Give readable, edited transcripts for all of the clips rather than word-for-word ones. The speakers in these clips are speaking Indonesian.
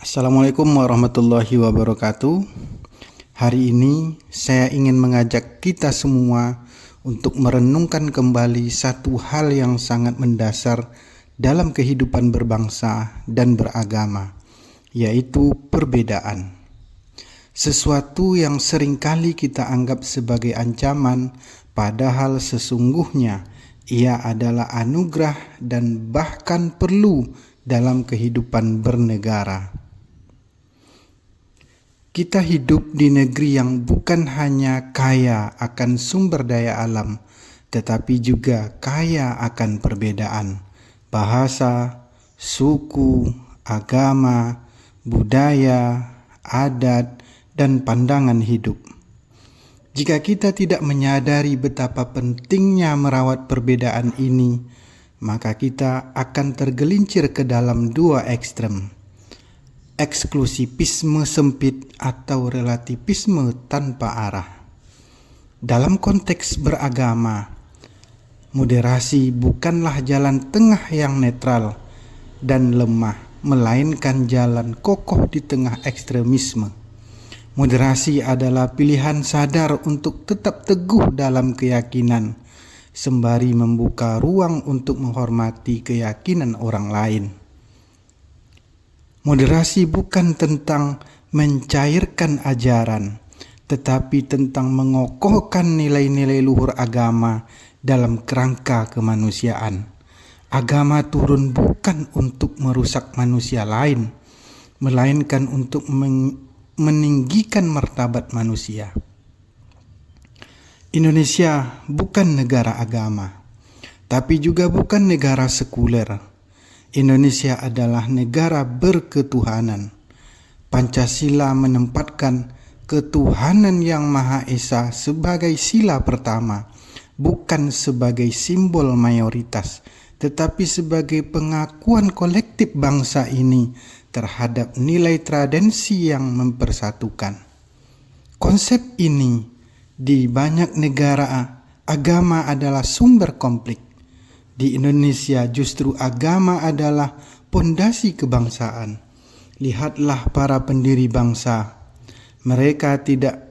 Assalamualaikum warahmatullahi wabarakatuh. Hari ini saya ingin mengajak kita semua untuk merenungkan kembali satu hal yang sangat mendasar dalam kehidupan berbangsa dan beragama, yaitu perbedaan. Sesuatu yang seringkali kita anggap sebagai ancaman, padahal sesungguhnya ia adalah anugerah dan bahkan perlu dalam kehidupan bernegara. Kita hidup di negeri yang bukan hanya kaya akan sumber daya alam, tetapi juga kaya akan perbedaan, bahasa, suku, agama, budaya, adat, dan pandangan hidup. Jika kita tidak menyadari betapa pentingnya merawat perbedaan ini, maka kita akan tergelincir ke dalam dua ekstrem. Eksklusivisme sempit atau relativisme tanpa arah. Dalam konteks beragama, moderasi bukanlah jalan tengah yang netral dan lemah, melainkan jalan kokoh di tengah ekstremisme. Moderasi adalah pilihan sadar untuk tetap teguh dalam keyakinan, sembari membuka ruang untuk menghormati keyakinan orang lain. Moderasi bukan tentang mencairkan ajaran, tetapi tentang mengokohkan nilai-nilai luhur agama dalam kerangka kemanusiaan. Agama turun bukan untuk merusak manusia lain, melainkan untuk meninggikan martabat manusia. Indonesia bukan negara agama, tapi juga bukan negara sekuler. Indonesia adalah negara berketuhanan. Pancasila menempatkan ketuhanan yang Maha Esa sebagai sila pertama, bukan sebagai simbol mayoritas, tetapi sebagai pengakuan kolektif bangsa ini terhadap nilai tradisi yang mempersatukan. Konsep ini di banyak negara agama adalah sumber konflik. Di Indonesia justru agama adalah pondasi kebangsaan. Lihatlah para pendiri bangsa. Mereka tidak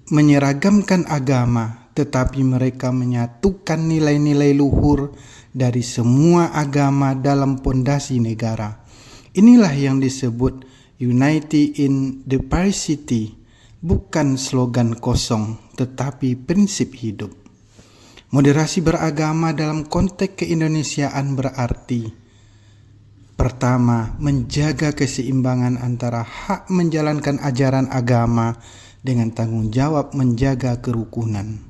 menyeragamkan agama, tetapi mereka menyatukan nilai-nilai luhur dari semua agama dalam pondasi negara. Inilah yang disebut Unity in Diversity, bukan slogan kosong, tetapi prinsip hidup. Moderasi beragama dalam konteks keindonesiaan berarti: pertama, menjaga keseimbangan antara hak menjalankan ajaran agama dengan tanggung jawab menjaga kerukunan.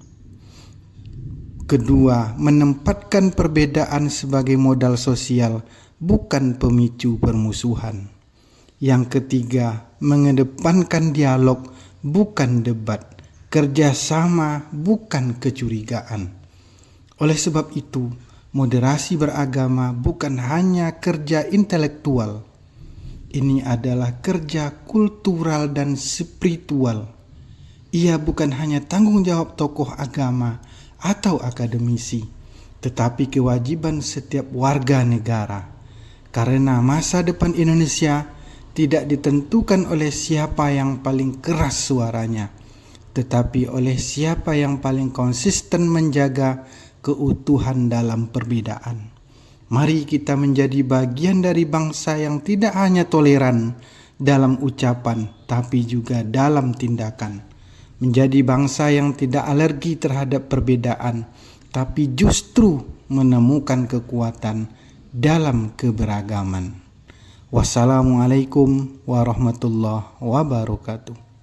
Kedua, menempatkan perbedaan sebagai modal sosial, bukan pemicu permusuhan. Yang ketiga, mengedepankan dialog, bukan debat, kerjasama, bukan kecurigaan. Oleh sebab itu, moderasi beragama bukan hanya kerja intelektual. Ini adalah kerja kultural dan spiritual. Ia bukan hanya tanggung jawab tokoh agama atau akademisi, tetapi kewajiban setiap warga negara. Karena masa depan Indonesia tidak ditentukan oleh siapa yang paling keras suaranya, tetapi oleh siapa yang paling konsisten menjaga keutuhan dalam perbedaan. Mari kita menjadi bagian dari bangsa yang tidak hanya toleran dalam ucapan, tapi juga dalam tindakan. Menjadi bangsa yang tidak alergi terhadap perbedaan, tapi justru menemukan kekuatan dalam keberagaman. Wassalamualaikum warahmatullahi wabarakatuh.